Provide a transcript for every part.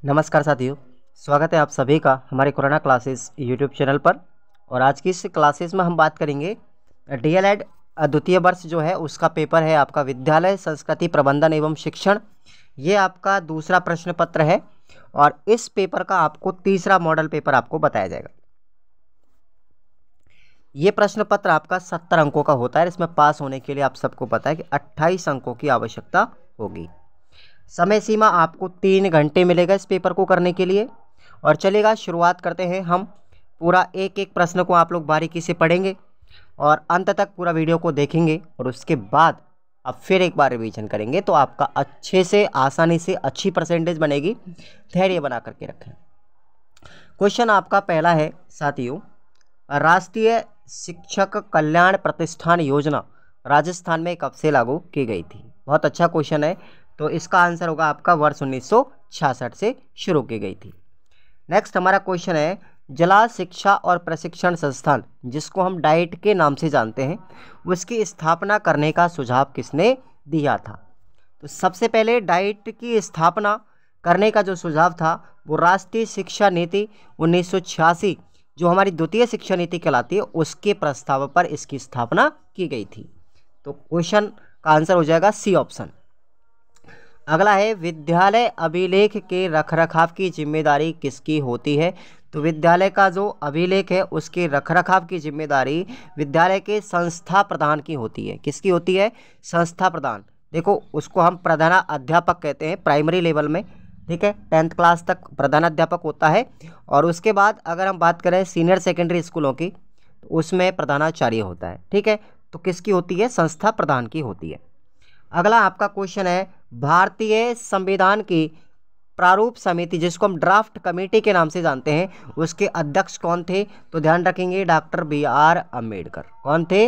नमस्कार साथियों, स्वागत है आप सभी का हमारे कोरोना क्लासेस यूट्यूब चैनल पर। और आज की इस क्लासेस में हम बात करेंगे डीएलएड द्वितीय वर्ष जो है उसका पेपर है आपका विद्यालय संस्कृति प्रबंधन एवं शिक्षण। ये आपका दूसरा प्रश्न पत्र है और इस पेपर का आपको तीसरा मॉडल पेपर आपको बताया जाएगा। ये प्रश्न पत्र आपका 70 अंकों का होता है। इसमें पास होने के लिए आप सबको पता है कि 28 अंकों की आवश्यकता होगी। समय सीमा आपको 3 घंटे मिलेगा इस पेपर को करने के लिए। और चलेगा, शुरुआत करते हैं। हम पूरा एक एक प्रश्न को आप लोग बारीकी से पढ़ेंगे और अंत तक पूरा वीडियो को देखेंगे और उसके बाद अब फिर एक बार रिवीजन करेंगे तो आपका अच्छे से आसानी से अच्छी परसेंटेज बनेगी। धैर्य बना करके रखें। क्वेश्चन आपका पहला है साथियों, राष्ट्रीय शिक्षक कल्याण प्रतिष्ठान योजना राजस्थान में कब से लागू की गई थी? बहुत अच्छा क्वेश्चन है। तो इसका आंसर होगा आपका वर्ष 1966 से शुरू की गई थी। नेक्स्ट हमारा क्वेश्चन है, जिला शिक्षा और प्रशिक्षण संस्थान जिसको हम डाइट के नाम से जानते हैं उसकी स्थापना करने का सुझाव किसने दिया था? तो सबसे पहले डाइट की स्थापना करने का जो सुझाव था वो राष्ट्रीय शिक्षा नीति 1986 जो हमारी द्वितीय शिक्षा नीति कहलाती है उसके प्रस्ताव पर इसकी स्थापना की गई थी। तो क्वेश्चन का आंसर हो जाएगा सी ऑप्शन। अगला है, विद्यालय अभिलेख के रखरखाव की जिम्मेदारी किसकी होती है? तो विद्यालय का जो अभिलेख है उसके रखरखाव की जिम्मेदारी विद्यालय के संस्था प्रधान की होती है। किसकी होती है? संस्था प्रधान। देखो, उसको हम प्रधानाध्यापक कहते हैं प्राइमरी लेवल में, ठीक है। 10th क्लास तक प्रधानाध्यापक होता है और उसके बाद अगर हम बात करें सीनियर सेकेंडरी स्कूलों की तो उसमें प्रधानाचार्य होता है, ठीक है। तो किसकी होती है? संस्था प्रधान की होती है। अगला आपका क्वेश्चन है, भारतीय संविधान की प्रारूप समिति जिसको हम ड्राफ्ट कमेटी के नाम से जानते हैं उसके अध्यक्ष कौन थे? तो ध्यान रखेंगे डॉक्टर बी.आर. अम्बेडकर। कौन थे?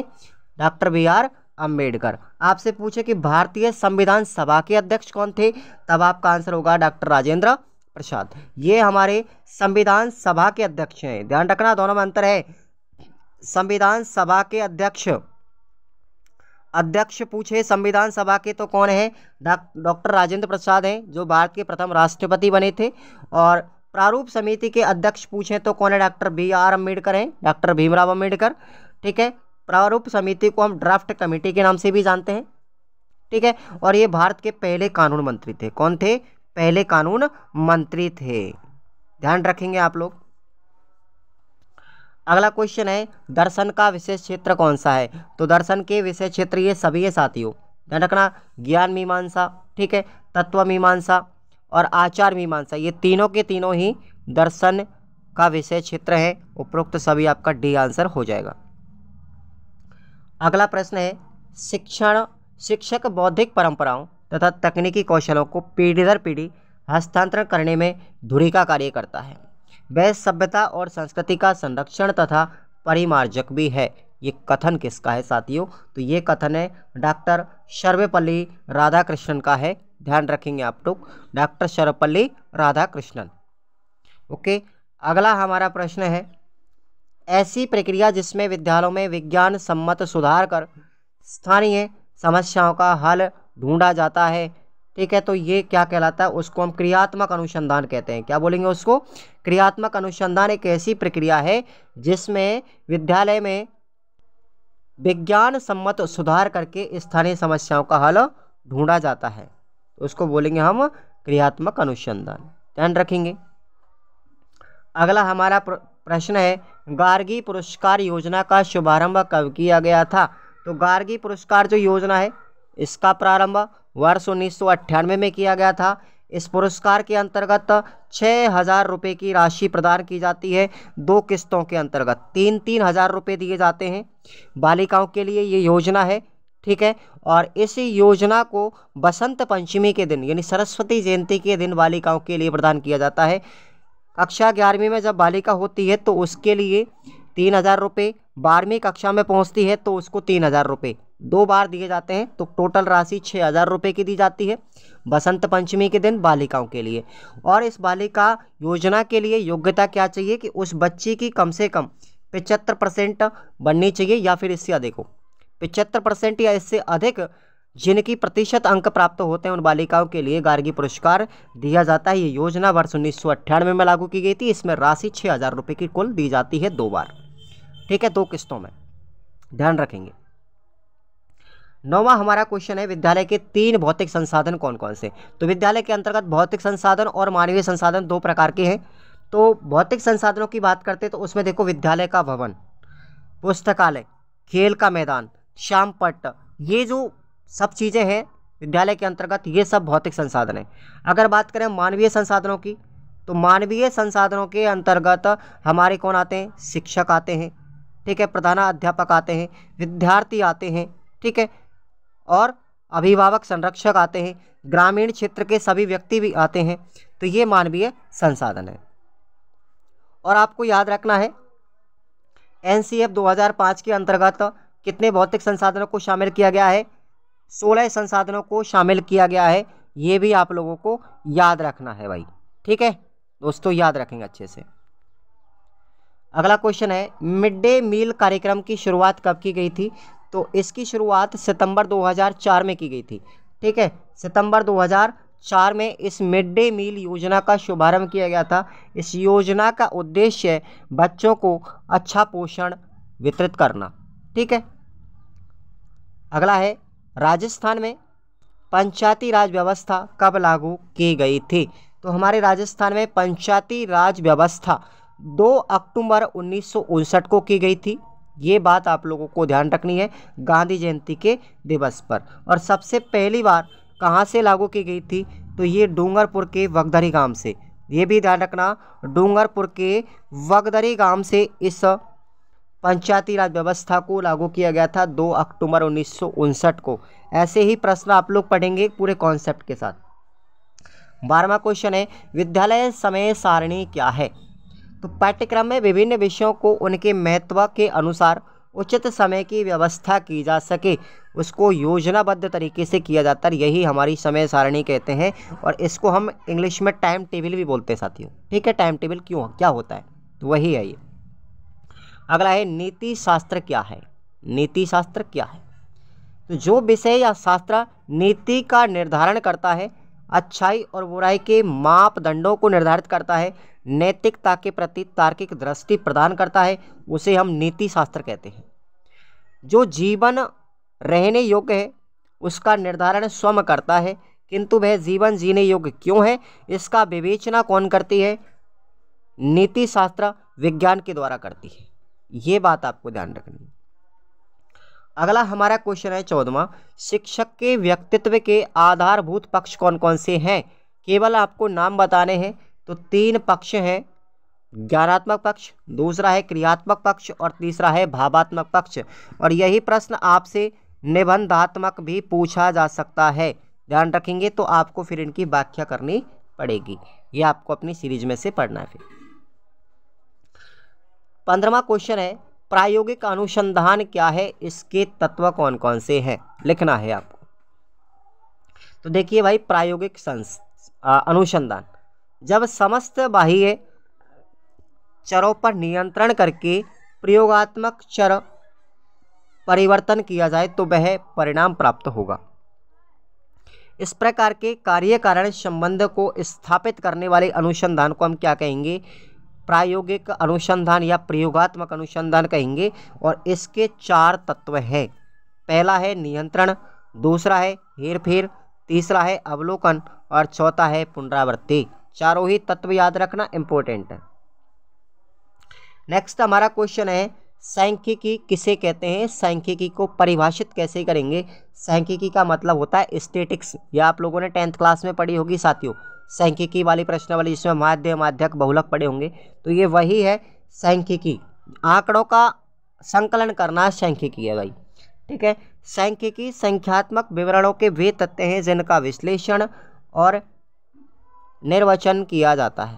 Doctor B R. अम्बेडकर। आपसे पूछे कि भारतीय संविधान सभा के अध्यक्ष कौन थे, तब आपका आंसर होगा डॉक्टर राजेंद्र प्रसाद। ये हमारे संविधान सभा के अध्यक्ष हैं। ध्यान रखना, दोनों में अंतर है। संविधान सभा के अध्यक्ष पूछे संविधान सभा के तो कौन है? डॉक्टर राजेंद्र प्रसाद हैं जो भारत के प्रथम राष्ट्रपति बने थे। और प्रारूप समिति के अध्यक्ष पूछे तो कौन है? Doctor B R. अम्बेडकर हैं, डॉक्टर भीमराव अम्बेडकर, ठीक है। प्रारूप समिति को हम ड्राफ्ट कमेटी के नाम से भी जानते हैं, ठीक है। और ये भारत के पहले कानून मंत्री थे। कौन थे? पहले कानून मंत्री थे। ध्यान रखेंगे आप लोग। अगला क्वेश्चन है, दर्शन का विशेष क्षेत्र कौन सा है? तो दर्शन के विशेष क्षेत्र ये सभी है साथियों। ध्यान रखना, ज्ञान मीमांसा, ठीक है, तत्व मीमांसा और आचार मीमांसा, ये तीनों के तीनों ही दर्शन का विषय क्षेत्र है। उपरोक्त सभी आपका डी आंसर हो जाएगा। अगला प्रश्न है, शिक्षक बौद्धिक परंपराओं तथा तकनीकी कौशलों को पीढ़ी दर पीढ़ी हस्तांतरण करने में धुरी का कार्य करता है। वह सभ्यता और संस्कृति का संरक्षण तथा परिमार्जक भी है। ये कथन किसका है साथियों? तो ये कथन है डॉक्टर सर्वपल्ली राधाकृष्णन का है। ध्यान रखेंगे आप लोग, डॉक्टर सर्वपल्ली राधाकृष्णन। ओके। अगला हमारा प्रश्न है, ऐसी प्रक्रिया जिसमें विद्यालयों में विज्ञान सम्मत सुधार कर स्थानीय समस्याओं का हल ढूंढा जाता है, ठीक है। तो ये क्या कहलाता है? उसको हम क्रियात्मक अनुसंधान कहते हैं। क्या बोलेंगे उसको? क्रियात्मक अनुसंधान एक ऐसी प्रक्रिया है जिसमें विद्यालय में विज्ञान सम्मत सुधार करके स्थानीय समस्याओं का हल ढूंढा जाता है, तो उसको बोलेंगे हम क्रियात्मक अनुसंधान। ध्यान रखेंगे। अगला हमारा प्रश्न है, गार्गी पुरस्कार योजना का शुभारंभ कब किया गया था? तो गार्गी पुरस्कार जो योजना है इसका प्रारंभ वर्ष 1998 में किया गया था। इस पुरस्कार के अंतर्गत 6,000 रुपये की राशि प्रदान की जाती है। 2 किस्तों के अंतर्गत 3-3 हज़ार रुपये दिए जाते हैं बालिकाओं के लिए। ये योजना है, ठीक है। और इस योजना को बसंत पंचमी के दिन यानी सरस्वती जयंती के दिन बालिकाओं के लिए प्रदान किया जाता है। कक्षा 11वीं में जब बालिका होती है तो उसके लिए 3,000 रुपये, 12वीं कक्षा में पहुंचती है तो उसको 3,000 रुपये 2 बार दिए जाते हैं। तो टोटल राशि 6,000 रुपये की दी जाती है बसंत पंचमी के दिन बालिकाओं के लिए। और इस बालिका योजना के लिए योग्यता क्या चाहिए कि उस बच्ची की कम से कम 75% बननी चाहिए या फिर इससे अधिक हो। 75% या इससे अधिक जिनकी प्रतिशत अंक प्राप्त होते हैं उन बालिकाओं के लिए गार्गी पुरस्कार दिया जाता है। ये योजना वर्ष 1998 में लागू की गई थी। इसमें राशि 6,000 रुपये की कुल दी जाती है 2 बार, ठीक है, 2 किस्तों में, ध्यान रखेंगे। 9वां हमारा क्वेश्चन है विद्यालय के 3 भौतिक संसाधन कौन कौन से। तो विद्यालय के अंतर्गत भौतिक संसाधन और मानवीय संसाधन 2 प्रकार के हैं। तो भौतिक संसाधनों की बात करते हैं तो उसमें देखो विद्यालय का भवन, पुस्तकालय, खेल का मैदान, श्याम पट्ट, ये जो सब चीज़ें हैं विद्यालय के अंतर्गत, ये सब भौतिक संसाधन हैं। अगर बात करें मानवीय संसाधनों की, तो मानवीय संसाधनों के अंतर्गत हमारे कौन आते हैं, शिक्षक आते हैं, ठीक है, प्रधानाध्यापक आते हैं, विद्यार्थी आते हैं, ठीक है, और अभिभावक संरक्षक आते हैं, ग्रामीण क्षेत्र के सभी व्यक्ति भी आते हैं। तो ये मानवीय संसाधन है। और आपको याद रखना है NCF 2005 के अंतर्गत कितने भौतिक संसाधनों को शामिल किया गया है, 16 संसाधनों को शामिल किया गया है। ये भी आप लोगों को याद रखना है भाई, ठीक है दोस्तों, याद रखेंगे अच्छे से। अगला क्वेश्चन है मिड डे मील कार्यक्रम की शुरुआत कब की गई थी। तो इसकी शुरुआत सितंबर 2004 में की गई थी, ठीक है, सितंबर 2004 में इस मिड डे मील योजना का शुभारंभ किया गया था। इस योजना का उद्देश्य बच्चों को अच्छा पोषण वितरित करना, ठीक है। अगला है राजस्थान में पंचायती राज व्यवस्था कब लागू की गई थी। तो हमारे राजस्थान में पंचायती राज व्यवस्था 2 अक्टूबर 1959 को की गई थी। ये बात आप लोगों को ध्यान रखनी है गांधी जयंती के दिवस पर। और सबसे पहली बार कहाँ से लागू की गई थी, तो ये डूंगरपुर के वगदरी गांव से, ये भी ध्यान रखना, डूंगरपुर के वगदरी गांव से इस पंचायती राज व्यवस्था को लागू किया गया था 2 अक्टूबर 1959 को। ऐसे ही प्रश्न आप लोग पढ़ेंगे पूरे कॉन्सेप्ट के साथ। 12वां क्वेश्चन है विद्यालय समय सारणी क्या है। तो पाठ्यक्रम में विभिन्न विषयों को उनके महत्व के अनुसार उचित समय की व्यवस्था की जा सके उसको योजनाबद्ध तरीके से किया जाता है, यही हमारी समय सारणी कहते हैं। और इसको हम इंग्लिश में टाइम टेबल भी बोलते हैं साथियों, ठीक है। टाइम टेबल क्यों क्या होता है, तो वही है ये। अगला है नीति शास्त्र क्या है। नीति शास्त्र क्या है, तो जो विषय या शास्त्र नीति का निर्धारण करता है, अच्छाई और बुराई के मापदंडों को निर्धारित करता है, नैतिकता के प्रति तार्किक दृष्टि प्रदान करता है, उसे हम नीति शास्त्र कहते हैं। जो जीवन रहने योग्य है उसका निर्धारण स्वयं करता है, किंतु वह जीवन जीने योग्य क्यों है इसका विवेचना कौन करती है, नीति शास्त्र विज्ञान के द्वारा करती है। ये बात आपको ध्यान रखनी है। अगला हमारा क्वेश्चन है 14वां, शिक्षक के व्यक्तित्व के आधारभूत पक्ष कौन कौन से हैं। केवल आपको नाम बताने हैं। तो 3 पक्ष हैं, ज्ञानात्मक पक्ष, दूसरा है क्रियात्मक पक्ष और तीसरा है भावात्मक पक्ष। और यही प्रश्न आपसे निबंधात्मक भी पूछा जा सकता है, ध्यान रखेंगे। तो आपको फिर इनकी व्याख्या करनी पड़ेगी, ये आपको अपनी सीरीज में से पढ़ना है। फिर 15वां क्वेश्चन है प्रायोगिक अनुसंधान क्या है, इसके तत्व कौन कौन से हैं, लिखना है आपको। तो देखिए भाई, प्रायोगिक अनुसंधान जब समस्त बाह्य चरों पर नियंत्रण करके प्रयोगात्मक चर परिवर्तन किया जाए तो वह परिणाम प्राप्त होगा। इस प्रकार के कार्य कारण संबंध को स्थापित करने वाले अनुसंधान को हम क्या कहेंगे, प्रायोगिक अनुसंधान या प्रयोगात्मक अनुसंधान कहेंगे। और इसके 4 तत्व हैं। पहला है नियंत्रण, दूसरा है हेरफेर, तीसरा है अवलोकन और चौथा है पुनरावृत्ति। चारों ही तत्व याद रखना इंपॉर्टेंट है। नेक्स्ट हमारा क्वेश्चन है सांख्यिकी किसे कहते हैं, सांख्यिकी को परिभाषित कैसे करेंगे। सांख्यिकी का मतलब होता है स्टैटिक्स, यह आप लोगों ने 10th क्लास में पढ़ी होगी साथियों, सांख्यिकी वाली प्रश्नावली जिसमें माध्य माध्यक बहुलक पढ़े होंगे। तो ये वही है सांख्यिकी, आंकड़ों का संकलन करना सांख्यिकी है भाई, ठीक है। सांख्यिकी संख्यात्मक विवरणों के वे तथ्य हैं जिनका विश्लेषण और निर्वचन किया जाता है।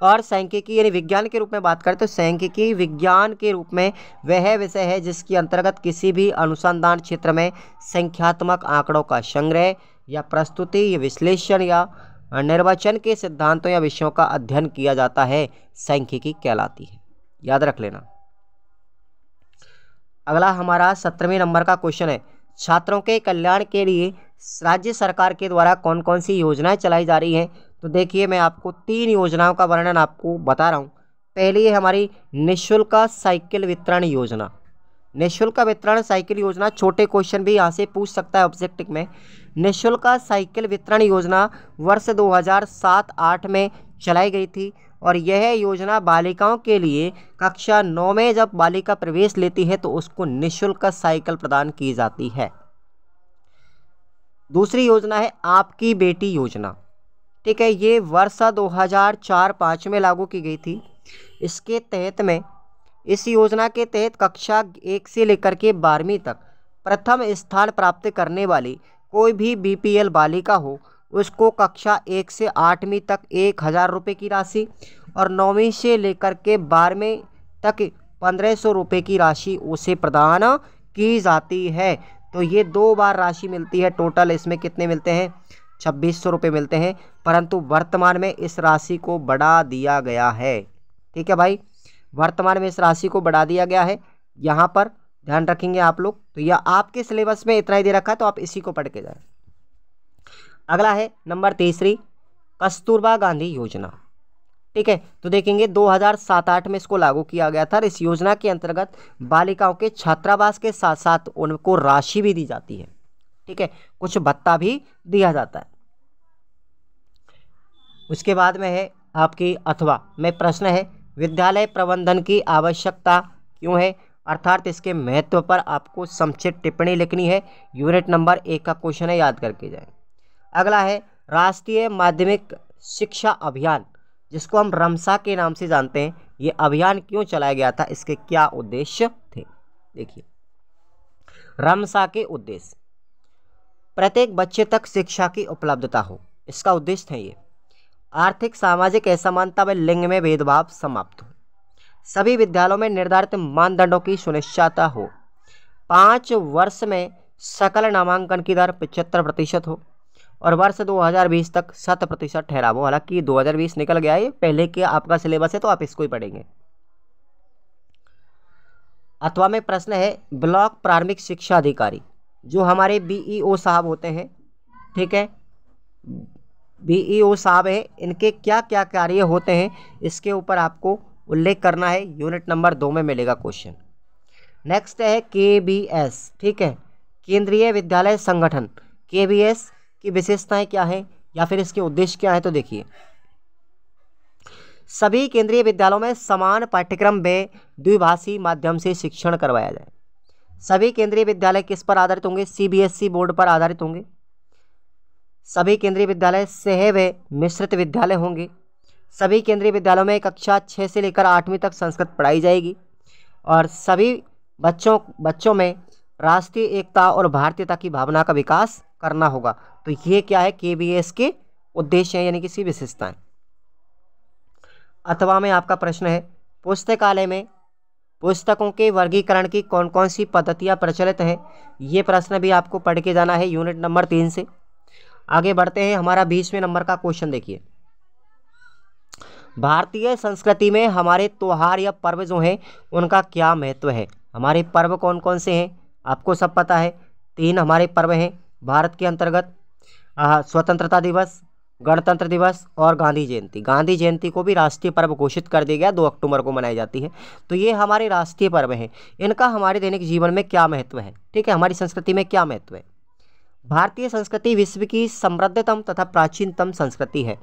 और सांख्यिकी यानी विज्ञान के रूप में बात करें तो सांख्यिकी विज्ञान के रूप में वह विषय है जिसके अंतर्गत किसी भी अनुसंधान क्षेत्र में संख्यात्मक आंकड़ों का संग्रह या प्रस्तुति या विश्लेषण या निर्वचन के सिद्धांतों या विषयों का अध्ययन किया जाता है, सांख्यिकी कहलाती है, याद रख लेना। अगला हमारा 17वें नंबर का क्वेश्चन है छात्रों के कल्याण के लिए राज्य सरकार के द्वारा कौन कौन सी योजनाएं चलाई जा रही हैं, तो देखिए मैं आपको 3 योजनाओं का वर्णन आपको बता रहा हूँ। पहली है हमारी निःशुल्क साइकिल वितरण योजना। निःशुल्क वितरण साइकिल योजना, छोटे क्वेश्चन भी यहाँ से पूछ सकता है ऑब्जेक्टिव में। निःशुल्क साइकिल वितरण योजना वर्ष 2007-8 में चलाई गई थी और यह योजना बालिकाओं के लिए कक्षा 9 में जब बालिका प्रवेश लेती है तो उसको निःशुल्क साइकिल प्रदान की जाती है। दूसरी योजना है आपकी बेटी योजना। ठीक है, ये वर्ष 2004-5 में लागू की गई थी। इसके तहत में इस योजना के तहत कक्षा 1 से लेकर के 12वीं तक प्रथम स्थान प्राप्त करने वाली कोई भी बीपीएल बालिका हो उसको कक्षा 1 से 8वीं तक 1000 रुपये की राशि और 9वीं से लेकर के 12वीं तक 1500 रुपये की राशि उसे प्रदान की जाती है। तो ये 2 बार राशि मिलती है। टोटल इसमें कितने मिलते हैं? 2600 रुपये मिलते हैं, परंतु वर्तमान में इस राशि को बढ़ा दिया गया है। ठीक है भाई, वर्तमान में इस राशि को बढ़ा दिया गया है। यहाँ पर ध्यान रखेंगे आप लोग। तो यह आपके सिलेबस में इतना ही दे रखा है, तो आप इसी को पढ़ के जाए। अगला है नंबर 3 कस्तूरबा गांधी योजना। ठीक है, तो देखेंगे 2007-8 में इसको लागू किया गया था। इस योजना के अंतर्गत बालिकाओं के छात्रावास के साथ साथ उनको राशि भी दी जाती है। ठीक है, कुछ भत्ता भी दिया जाता है। उसके बाद में है आपकी अथवा में प्रश्न है विद्यालय प्रबंधन की आवश्यकता क्यों है, अर्थात इसके महत्व पर आपको संक्षिप्त टिप्पणी लिखनी है। यूनिट नंबर 1 का क्वेश्चन है, याद करके जाएं। अगला है राष्ट्रीय माध्यमिक शिक्षा अभियान, जिसको हम रमसा के नाम से जानते हैं। ये अभियान क्यों चलाया गया था, इसके क्या उद्देश्य थे? देखिए, रमसा के उद्देश्य प्रत्येक बच्चे तक शिक्षा की उपलब्धता हो, इसका उद्देश्य है ये। आर्थिक सामाजिक असमानता व लिंग में भेदभाव समाप्त हो, सभी विद्यालयों में निर्धारित मानदंडों की सुनिश्चितता हो, 5 वर्ष में सकल नामांकन की दर 75% हो और वर्ष 2020 तक 100% ठहराव हो। हालांकि 2020 निकल गया है, पहले के आपका सिलेबस है तो आप इसको ही पढ़ेंगे। अथवा में प्रश्न है ब्लॉक प्राथमिक शिक्षा अधिकारी, जो हमारे बीईओ साहब होते हैं। ठीक है, बीईओ साहब है, इनके क्या क्या कार्य होते हैं इसके ऊपर आपको उल्लेख करना है। यूनिट नंबर 2 में मिलेगा क्वेश्चन। नेक्स्ट है केबीएस। ठीक है, केंद्रीय विद्यालय संगठन। केबीएस की विशेषताएं क्या है या फिर इसके उद्देश्य क्या है, तो देखिए, सभी केंद्रीय विद्यालयों में समान पाठ्यक्रम व द्विभाषी माध्यम से शिक्षण करवाया जाए। सभी केंद्रीय विद्यालय किस पर आधारित होंगे? सीबीएसई बोर्ड पर आधारित होंगे। सभी केंद्रीय विद्यालय सह व मिश्रित विद्यालय होंगे। सभी केंद्रीय विद्यालयों में कक्षा 6 से लेकर 8वीं तक संस्कृत पढ़ाई जाएगी और सभी बच्चों में राष्ट्रीय एकता और भारतीयता की भावना का विकास करना होगा। तो ये क्या है? केबीएस के उद्देश्य हैं, यानी कि इसकी विशेषताएं। अथवा में आपका प्रश्न है पुस्तकालय में पुस्तकों के वर्गीकरण की कौन कौन सी पद्धतियां प्रचलित हैं। ये प्रश्न भी आपको पढ़ के जाना है यूनिट नंबर 3 से। आगे बढ़ते हैं, हमारा 20वें नंबर का क्वेश्चन देखिए, भारतीय संस्कृति में हमारे त्योहार या पर्व जो हैं उनका क्या महत्व है। हमारे पर्व कौन कौन से हैं आपको सब पता है। 3 हमारे पर्व हैं भारत के अंतर्गत, स्वतंत्रता दिवस, गणतंत्र दिवस और गांधी जयंती। गांधी जयंती को भी राष्ट्रीय पर्व घोषित कर दिया गया, 2 अक्टूबर को मनाई जाती है। तो ये हमारे राष्ट्रीय पर्व हैं, इनका हमारे दैनिक जीवन में क्या महत्व है। ठीक है, हमारी संस्कृति में क्या महत्व है। भारतीय संस्कृति विश्व की समृद्धतम तथा प्राचीनतम संस्कृति है।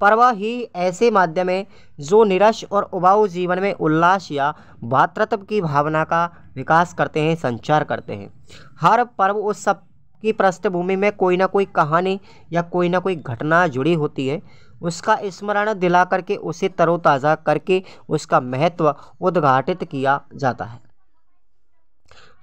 पर्व ही ऐसे माध्यम है जो निरश और उबाऊ जीवन में उल्लास या भातृत्व की भावना का विकास करते हैं, संचार करते हैं। हर पर्व उस सब की पृष्ठभूमि में कोई ना कोई कहानी या कोई ना कोई घटना जुड़ी होती है। उसका स्मरण दिला करके उसे तरोताज़ा करके उसका महत्व उद्घाटित किया जाता है।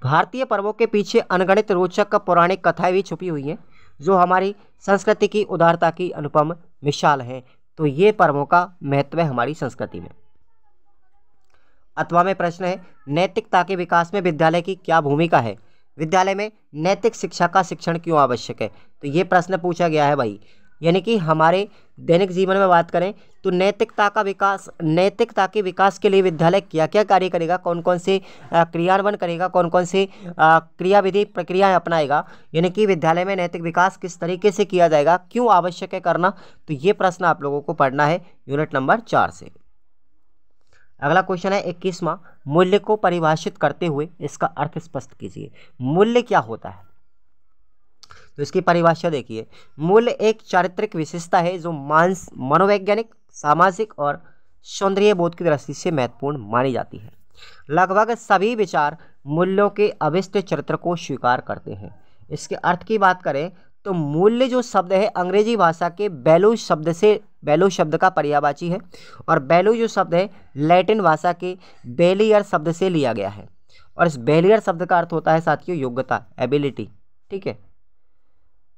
भारतीय पर्वों के पीछे अनगणित रोचक पौराणिक कथाएं भी छुपी हुई हैं जो हमारी संस्कृति की उदारता की अनुपम मिसाल है। तो ये पर्वों का महत्व है हमारी संस्कृति में। अथवा में प्रश्न है नैतिकता के विकास में विद्यालय की क्या भूमिका है। विद्यालय में नैतिक शिक्षा का शिक्षण क्यों आवश्यक है। तो ये प्रश्न पूछा गया है भाई। यानी कि हमारे दैनिक जीवन में बात करें तो नैतिकता के विकास के लिए विद्यालय क्या क्या कार्य करेगा, कौन कौन से क्रियान्वयन करेगा, कौन कौन से क्रियाविधि प्रक्रियाएं अपनाएगा, यानी कि विद्यालय में नैतिक विकास किस तरीके से किया जाएगा, क्यों आवश्यक है करना। तो ये प्रश्न आप लोगों को पढ़ना है यूनिट नंबर 4 से। अगला क्वेश्चन है 21वां, मूल्य को परिभाषित करते हुए इसका अर्थ स्पष्ट कीजिए। मूल्य क्या होता है, तो इसकी परिभाषा देखिए। मूल्य एक चारित्रिक विशेषता है जो मनोवैज्ञानिक, सामाजिक और सौंदर्य बोध की दृष्टि से महत्वपूर्ण मानी जाती है। लगभग सभी विचार मूल्यों के अविष्ट चरित्र को स्वीकार करते हैं। इसके अर्थ की बात करें तो मूल्य जो शब्द है अंग्रेजी भाषा के वैल्यू शब्द का पर्यायवाची है, और वैल्यू जो शब्द है लैटिन भाषा के वेलियर शब्द से लिया गया है, और इस वेलियर शब्द का अर्थ होता है साथियों योग्यता, एबिलिटी। ठीक है।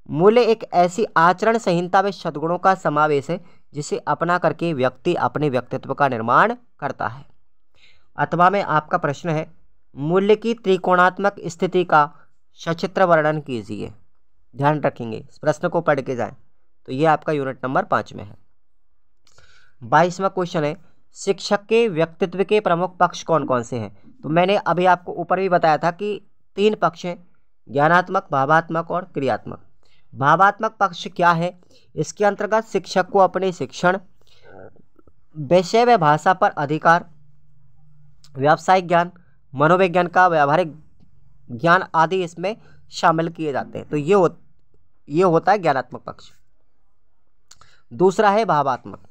मूल्य एक ऐसी आचरण संहिता में सद्गुणों का समावेश है जिसे अपना करके व्यक्ति अपने व्यक्तित्व का निर्माण करता है। अथवा में आपका प्रश्न है, मूल्य की त्रिकोणात्मक स्थिति का सचित्र वर्णन कीजिए। ध्यान रखेंगे, इस प्रश्न को पढ़ के जाएं। तो ये आपका यूनिट नंबर 5 में है। 22वां क्वेश्चन है, शिक्षक के व्यक्तित्व के प्रमुख पक्ष कौन कौन से हैं। तो मैंने अभी आपको ऊपर भी बताया था कि 3 पक्ष हैं, ज्ञानात्मक, भावात्मक और क्रियात्मक। भावात्मक पक्ष क्या है, इसके अंतर्गत शिक्षक को अपने शिक्षण, विषय व भाषा पर अधिकार, व्यावसायिक ज्ञान, मनोविज्ञान का व्यावहारिक ज्ञान आदि इसमें शामिल किए जाते हैं। तो ये होता है ज्ञानात्मक पक्ष। दूसरा है भावात्मक,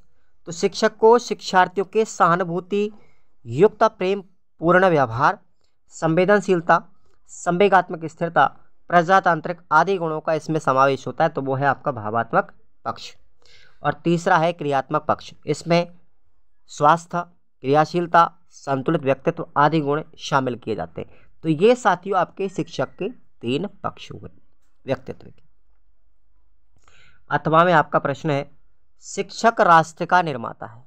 तो शिक्षक को शिक्षार्थियों के सहानुभूति युक्त प्रेम पूर्ण व्यवहार, संवेदनशीलता, संवेगात्मक स्थिरता, प्रजातांत्रिक आदि गुणों का इसमें समावेश होता है। तो वो है आपका भावात्मक पक्ष। और तीसरा है क्रियात्मक पक्ष, इसमें स्वास्थ्य, क्रियाशीलता, संतुलित व्यक्तित्व आदि गुण शामिल किए जाते हैं। तो ये साथियों आपके शिक्षक के 3 पक्ष हुए व्यक्तित्व के। अथवा में आपका प्रश्न है, शिक्षक राष्ट्र का निर्माता है।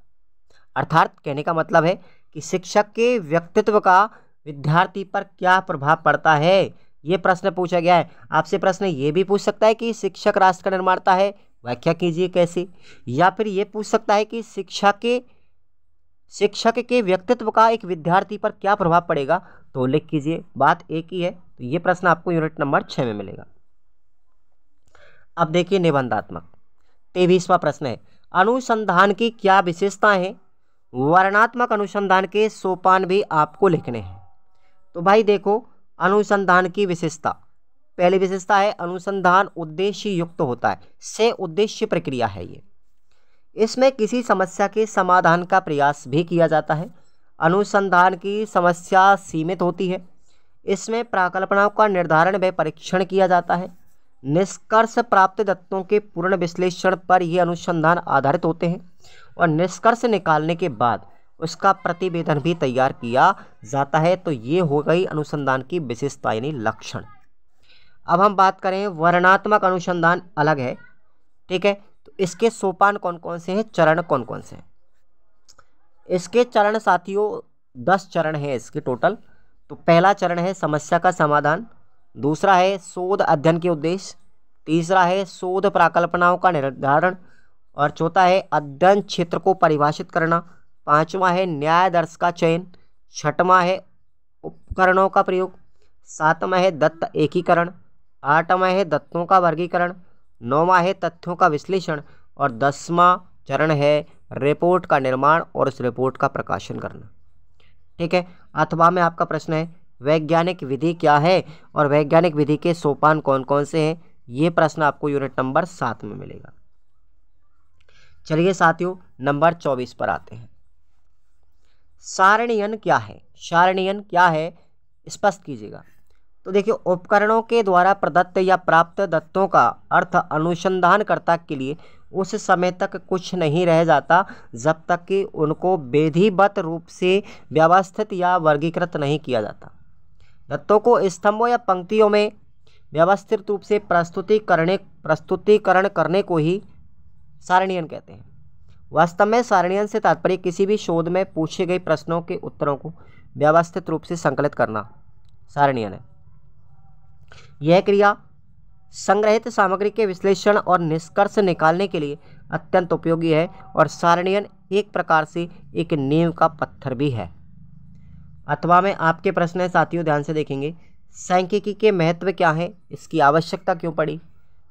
अर्थात कहने का मतलब है कि शिक्षक के व्यक्तित्व का विद्यार्थी पर क्या प्रभाव पड़ता है, ये प्रश्न पूछा गया है। आपसे प्रश्न ये भी पूछ सकता है कि शिक्षक राष्ट्र का निर्माता है, व्याख्या कीजिए कैसे। या फिर ये पूछ सकता है कि शिक्षक के व्यक्तित्व का एक विद्यार्थी पर क्या प्रभाव पड़ेगा, तो उल्लेख कीजिए। बात एक ही है। तो ये प्रश्न आपको यूनिट नंबर 6 में मिलेगा। अब देखिए निबंधात्मक 23वां प्रश्न है, अनुसंधान की क्या विशेषताएं हैं। वर्णनात्मक अनुसंधान के सोपान भी आपको लिखने हैं। तो भाई देखो, अनुसंधान की विशेषता, पहली विशेषता है अनुसंधान उद्देश्य युक्त होता है, से उद्देश्य प्रक्रिया है ये। इसमें किसी समस्या के समाधान का प्रयास भी किया जाता है। अनुसंधान की समस्या सीमित होती है। इसमें प्राकल्पनाओं का निर्धारण व परीक्षण किया जाता है। निष्कर्ष प्राप्त तथ्यों के पूर्ण विश्लेषण पर ये अनुसंधान आधारित होते हैं, और निष्कर्ष निकालने के बाद उसका प्रतिवेदन भी तैयार किया जाता है। तो ये हो गई अनुसंधान की विशेषता यानी लक्षण। अब हम बात करें वर्णनात्मक अनुसंधान अलग है, ठीक है। तो इसके सोपान कौन कौन से हैं, चरण कौन कौन से हैं। इसके चरण साथियों 10 चरण हैं इसके टोटल। तो पहला चरण है समस्या का समाधान, दूसरा है शोध अध्ययन के उद्देश्य, तीसरा है शोध प्राकल्पनाओं का निर्धारण, और चौथा है अध्ययन क्षेत्र को परिभाषित करना, पांचवा है न्याय दर्श का चयन, छठवां है उपकरणों का प्रयोग, सातवां है दत्त एकीकरण, आठवां है दत्तों का वर्गीकरण, नौवां है तथ्यों का विश्लेषण, और 10वां चरण है रिपोर्ट का निर्माण और उस रिपोर्ट का प्रकाशन करना। ठीक है। अथवा में आपका प्रश्न है वैज्ञानिक विधि क्या है और वैज्ञानिक विधि के सोपान कौन कौन से हैं। ये प्रश्न आपको यूनिट नंबर 7 में मिलेगा। चलिए साथियों नंबर 24 पर आते हैं। सारणीयन क्या है, सारणीयन क्या है स्पष्ट कीजिएगा। तो देखिए उपकरणों के द्वारा प्रदत्त या प्राप्त तथ्यों का अर्थ अनुसंधानकर्ता के लिए उस समय तक कुछ नहीं रह जाता जब तक कि उनको विधिवत रूप से व्यवस्थित या वर्गीकृत नहीं किया जाता। तथ्यों को स्तंभों या पंक्तियों में व्यवस्थित रूप से प्रस्तुतिकरण करने को ही सारणीयन कहते हैं। वास्तव में सारणीयन से तात्पर्य किसी भी शोध में पूछे गए प्रश्नों के उत्तरों को व्यवस्थित रूप से संकलित करना सारणीयन है। यह क्रिया संग्रहित सामग्री के विश्लेषण और निष्कर्ष निकालने के लिए अत्यंत उपयोगी है और सारणियन एक प्रकार से एक नींव का पत्थर भी है। अथवा में आपके प्रश्न है साथियों, ध्यान से देखेंगे। सांख्यिकी के महत्व क्या है, इसकी आवश्यकता क्यों पड़ी।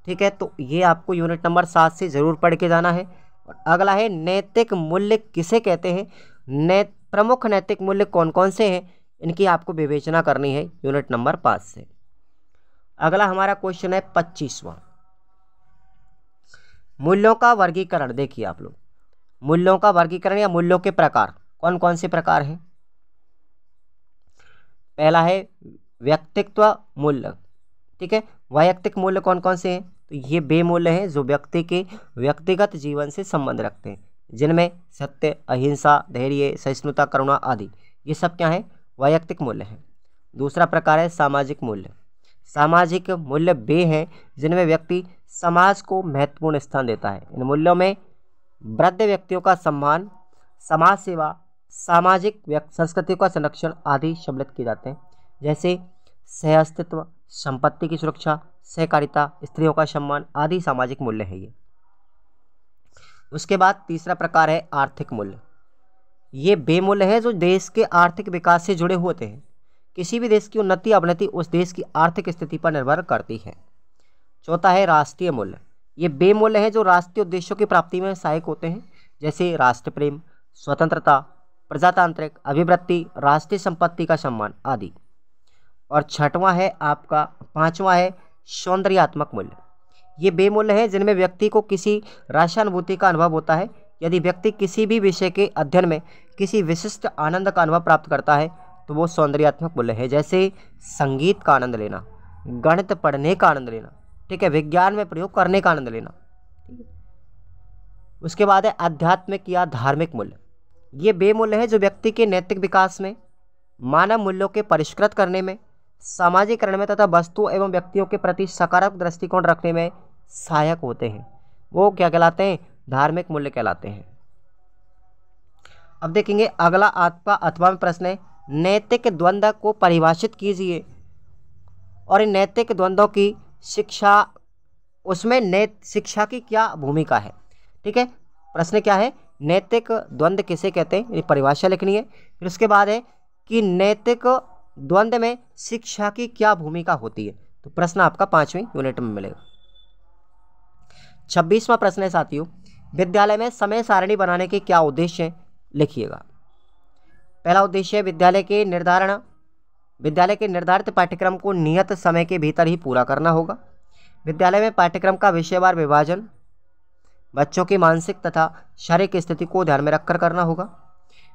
ठीक है, तो ये आपको यूनिट नंबर 7 से ज़रूर पढ़ के जाना है। और अगला है नैतिक मूल्य किसे कहते हैं। प्रमुख नैतिक मूल्य कौन कौन से हैं, इनकी आपको विवेचना करनी है यूनिट नंबर 5 से। अगला हमारा क्वेश्चन है 25वां, मूल्यों का वर्गीकरण। देखिए आप लोग, मूल्यों का वर्गीकरण या मूल्यों के प्रकार कौन कौन से प्रकार हैं। पहला है व्यक्तित्व मूल्य। ठीक है, वैयक्तिक मूल्य कौन कौन से हैं, तो ये वे मूल्य हैं जो व्यक्ति के व्यक्तिगत जीवन से संबंध रखते हैं, जिनमें सत्य, अहिंसा, धैर्य, सहिष्णुता, करुणा आदि, ये सब क्या है, वैयक्तिक मूल्य हैं। दूसरा प्रकार है सामाजिक मूल्य। सामाजिक मूल्य वे हैं जिनमें व्यक्ति समाज को महत्वपूर्ण स्थान देता है। इन मूल्यों में वृद्ध व्यक्तियों का सम्मान, समाज सेवा, सामाजिक संस्कृति का संरक्षण आदि सम्मिलित किए जाते हैं। जैसे सह अस्तित्व, संपत्ति की सुरक्षा, सहकारिता, स्त्रियों का सम्मान आदि सामाजिक मूल्य है ये। उसके बाद तीसरा प्रकार है आर्थिक मूल्य। ये वे मूल्य है जो देश के आर्थिक विकास से जुड़े होते हैं। किसी भी देश की उन्नति अवनति उस देश की आर्थिक स्थिति पर निर्भर करती है। चौथा है राष्ट्रीय मूल्य। ये वे मूल्य है जो राष्ट्रीय उद्देश्यों की प्राप्ति में सहायक होते हैं, जैसे राष्ट्र प्रेम, स्वतंत्रता, प्रजातांत्रिक अभिवृत्ति, राष्ट्रीय संपत्ति का सम्मान आदि। और छठवां है आपका, पांचवा है सौंदर्यात्मक मूल्य। ये वे मूल्य हैं जिनमें व्यक्ति को किसी रसानुभूति का अनुभव होता है। यदि व्यक्ति किसी भी विषय के अध्ययन में किसी विशिष्ट आनंद का अनुभव प्राप्त करता है तो वो सौंदर्यात्मक मूल्य है। जैसे संगीत का आनंद लेना, गणित पढ़ने का आनंद लेना, ठीक है, विज्ञान में प्रयोग करने का आनंद लेना। ठीक है, उसके बाद है आध्यात्मिक या धार्मिक मूल्य। ये वे मूल्य है जो व्यक्ति के नैतिक विकास में, मानव मूल्यों के परिष्कृत करने में, सामाजिकरण में तथा वस्तु एवं व्यक्तियों के प्रति सकारात्मक दृष्टिकोण रखने में सहायक होते हैं। वो क्या कहलाते हैं, धार्मिक मूल्य कहलाते हैं। अब देखेंगे अगला आपका अथवा में प्रश्न है, नैतिक द्वंद्व को परिभाषित कीजिए और इन नैतिक द्वंद्वों की शिक्षा, उसमें शिक्षा की क्या भूमिका है। ठीक है, प्रश्न क्या है, नैतिक द्वंद्व किसे कहते हैं, ये परिभाषा लिखनी है। फिर उसके बाद है कि नैतिक द्वंद्व में शिक्षा की क्या भूमिका होती है। तो प्रश्न आपका 5वीं यूनिट में मिलेगा। 26वां प्रश्न है साथियों, विद्यालय में समय सारणी बनाने के क्या उद्देश्य हैं, लिखिएगा। पहला उद्देश्य है विद्यालय के निर्धारित पाठ्यक्रम को नियत समय के भीतर ही पूरा करना होगा। विद्यालय में पाठ्यक्रम का विषयवार विभाजन बच्चों की मानसिक तथा शारीरिक स्थिति को ध्यान में रखकर करना होगा।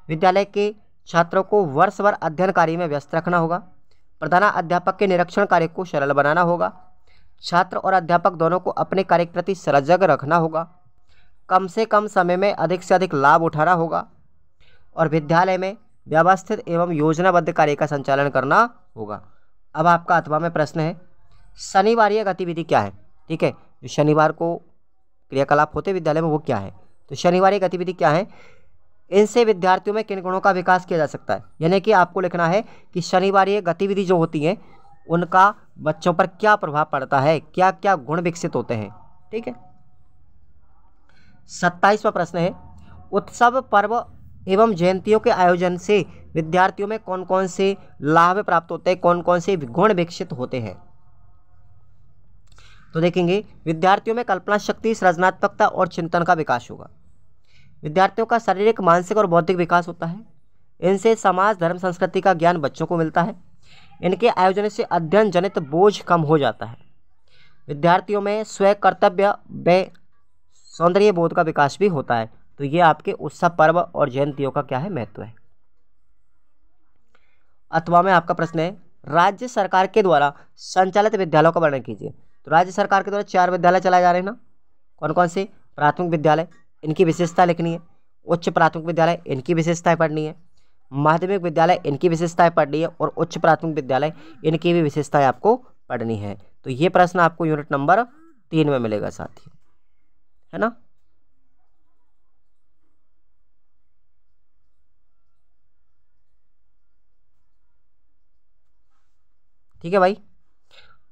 विद्यालय के छात्रों को वर्ष भर अध्ययन कार्य में व्यस्त रखना होगा। प्रधानाध्यापक के निरीक्षण कार्य को सरल बनाना होगा। छात्र और अध्यापक दोनों को अपने कार्य के प्रति सजग रखना होगा। कम से कम समय में अधिक से अधिक लाभ उठाना होगा और विद्यालय में व्यवस्थित एवं योजनाबद्ध कार्य का संचालन करना होगा। अब आपका अथवा में प्रश्न है, शनिवारीय गतिविधि क्या है। ठीक है, जो शनिवार को क्रियाकलाप होते विद्यालय में वो क्या है, तो शनिवारीय गतिविधि क्या है, इनसे विद्यार्थियों में किन गुणों का विकास किया जा सकता है। यानी कि आपको लिखना है कि शनिवारीय गतिविधि जो होती हैं उनका बच्चों पर क्या प्रभाव पड़ता है, क्या क्या गुण विकसित होते हैं। ठीक है, 27वां प्रश्न है, उत्सव, पर्व एवं जयंतियों के आयोजन से विद्यार्थियों में कौन कौन से लाभ प्राप्त होते हैं, कौन कौन से गुण विकसित होते हैं। तो देखेंगे विद्यार्थियों में कल्पना शक्ति, सृजनात्मकता और चिंतन का विकास होगा। विद्यार्थियों का शारीरिक, मानसिक और बौद्धिक विकास होता है। इनसे समाज, धर्म, संस्कृति का ज्ञान बच्चों को मिलता है। इनके आयोजन से अध्ययन जनित बोझ कम हो जाता है। विद्यार्थियों में स्वयं कर्तव्य व सौंदर्य बोध का विकास भी होता है। तो ये आपके उत्सव, पर्व और जयंतियों का क्या है, महत्व है। अथवा में आपका प्रश्न है, राज्य सरकार के द्वारा संचालित विद्यालयों का वर्णन कीजिए। तो राज्य सरकार के द्वारा 4 विद्यालय चलाए जा रहे हैं ना, कौन कौन से, प्राथमिक विद्यालय, इनकी विशेषता लिखनी है। उच्च प्राथमिक विद्यालय, इनकी विशेषताएं पढ़नी है। माध्यमिक विद्यालय, इनकी विशेषताएं पढ़नी है। और उच्च प्राथमिक विद्यालय, इनकी भी विशेषताएं आपको पढ़नी है। तो ये प्रश्न आपको यूनिट नंबर 3 में मिलेगा साथियों, है ना। ठीक है भाई।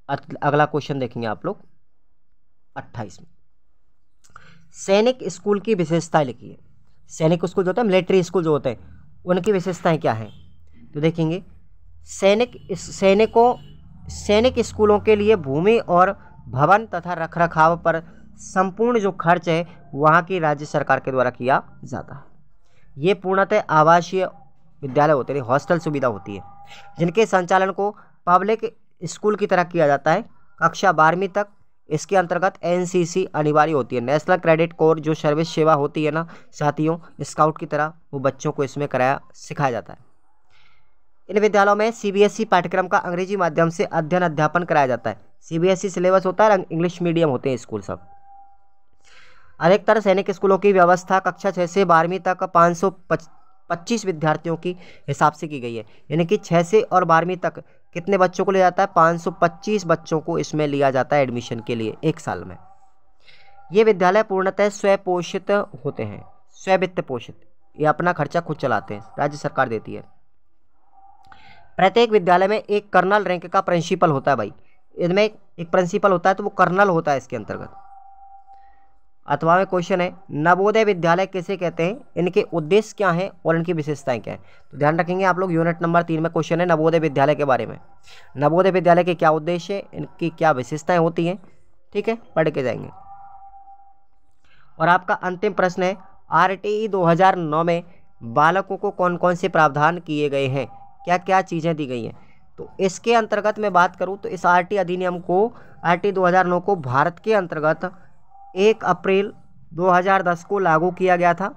अगला क्वेश्चन देखेंगे आप लोग 28 में। सैनिक स्कूल की विशेषताएं लिखिए। सैनिक स्कूल जो होता है, मिलिट्री स्कूल जो होते हैं, उनकी विशेषताएं क्या हैं? तो देखेंगे, सैनिक स्कूलों के लिए भूमि और भवन तथा रखरखाव पर संपूर्ण जो खर्च है वहाँ की राज्य सरकार के द्वारा किया जाता है। ये पूर्णतः आवासीय विद्यालय होते हैं, हॉस्टल सुविधा होती है, जिनके संचालन को पब्लिक स्कूल की तरह किया जाता है। कक्षा 12वीं तक इसके अंतर्गत एनसीसी अनिवार्य होती है, नेशनल क्रेडिट कोर, जो सर्विस सेवा होती है ना साथियों, स्काउट की तरह, वो बच्चों को इसमें सिखाया जाता है। इन विद्यालयों में सीबीएसई पाठ्यक्रम का अंग्रेजी माध्यम से अध्ययन कराया जाता है। सीबीएसई सिलेबस होता है, इंग्लिश मीडियम होते हैं स्कूल सब। अधिकतर सैनिक स्कूलों की व्यवस्था कक्षा 6 से 12वीं तक 525 विद्यार्थियों की हिसाब से की गई है। यानी कि 6 से और 12वीं तक कितने बच्चों को लिया जाता है? 525 बच्चों को इसमें लिया जाता है एडमिशन के लिए एक साल में। ये विद्यालय पूर्णतः स्वपोषित होते हैं, स्ववित्त पोषित, ये अपना खर्चा खुद चलाते हैं, राज्य सरकार देती है। प्रत्येक विद्यालय में एक कर्नल रैंक का प्रिंसिपल होता है भाई, इनमें एक प्रिंसिपल होता है, तो वो कर्नल होता है इसके अंतर्गत। अथवा में क्वेश्चन है, नवोदय विद्यालय किसे कहते हैं, इनके उद्देश्य क्या हैं और इनकी विशेषताएं क्या हैं? तो ध्यान रखेंगे आप लोग, यूनिट नंबर 3 में क्वेश्चन है नवोदय विद्यालय के बारे में। नवोदय विद्यालय के क्या उद्देश्य है, इनकी क्या विशेषताएं होती हैं, ठीक है, पढ़ के जाएंगे। और आपका अंतिम प्रश्न है, आरटीई 2009 में बालकों को कौन कौन से प्रावधान किए गए हैं, क्या क्या चीज़ें दी गई हैं? तो इसके अंतर्गत मैं बात करूं तो इस आरटी अधिनियम को, आरटी 2009 को भारत के अंतर्गत 1 अप्रैल 2010 को लागू किया गया था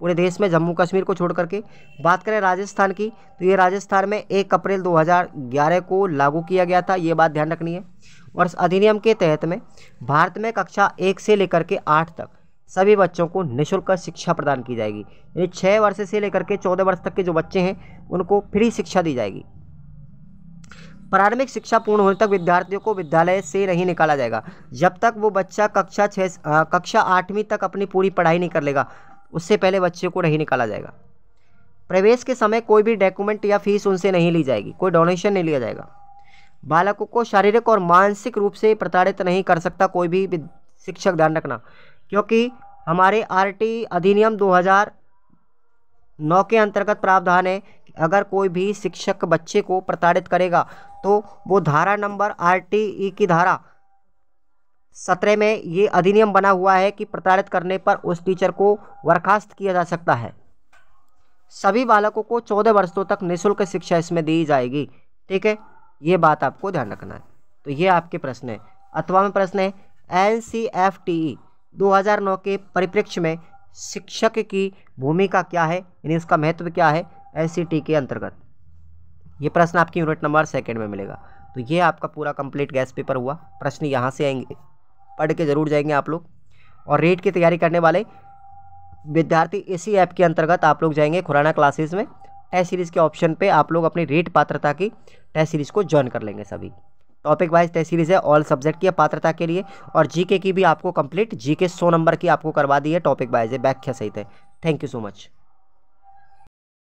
पूरे देश में, जम्मू कश्मीर को छोड़ करके। बात करें राजस्थान की, तो ये राजस्थान में 1 अप्रैल 2011 को लागू किया गया था, ये बात ध्यान रखनी है। और इस अधिनियम के तहत में भारत में कक्षा 1 से लेकर के 8 तक सभी बच्चों को निःशुल्क शिक्षा प्रदान की जाएगी। यानी 6 वर्ष से लेकर के 14 वर्ष तक के जो बच्चे हैं उनको फ्री शिक्षा दी जाएगी। प्रारंभिक शिक्षा पूर्ण होने तक विद्यार्थियों को विद्यालय से नहीं निकाला जाएगा। जब तक वो बच्चा कक्षा 8वीं तक अपनी पूरी पढ़ाई नहीं कर लेगा, उससे पहले बच्चे को नहीं निकाला जाएगा। प्रवेश के समय कोई भी डॉक्यूमेंट या फीस उनसे नहीं ली जाएगी, कोई डोनेशन नहीं लिया जाएगा। बालकों को शारीरिक और मानसिक रूप से प्रताड़ित नहीं कर सकता कोई भी शिक्षक, ध्यान रखना, क्योंकि हमारे आरटी अधिनियम 2009 के अंतर्गत प्रावधान है कि अगर कोई भी शिक्षक बच्चे को प्रताड़ित करेगा तो वो धारा नंबर आरटीई की धारा 17 में ये अधिनियम बना हुआ है कि प्रताड़ित करने पर उस टीचर को बर्खास्त किया जा सकता है। सभी बालकों को 14 वर्षों तक निःशुल्क शिक्षा इसमें दी जाएगी, ठीक है, ये बात आपको ध्यान रखना है। तो ये आपके प्रश्न है। अथवा में प्रश्न है, एनसीएफटी 2009 के परिप्रेक्ष्य में शिक्षक की भूमिका क्या है, यानी उसका महत्व क्या है एनसीटी के अंतर्गत। ये प्रश्न आपकी यूनिट नंबर 2 में मिलेगा। तो ये आपका पूरा कंप्लीट गैस पेपर हुआ। प्रश्न यहाँ से आएंगे, पढ़ के जरूर जाएंगे आप लोग। और रेट की तैयारी करने वाले विद्यार्थी इसी ऐप के अंतर्गत आप लोग जाएंगे खुराना क्लासेस में, टेस्ट सीरीज़ के ऑप्शन पे आप लोग अपनी रेट पात्रता की टेस्ट सीरीज़ को ज्वाइन कर लेंगे। सभी टॉपिक वाइज टेस्ट सीरीज़ है, ऑल सब्जेक्ट की पात्रता के लिए। और जीके की भी आपको कंप्लीट जीके 100 नंबर की आपको करवा दी है, टॉपिक वाइज है, व्याख्या सहित है। Thank you so much.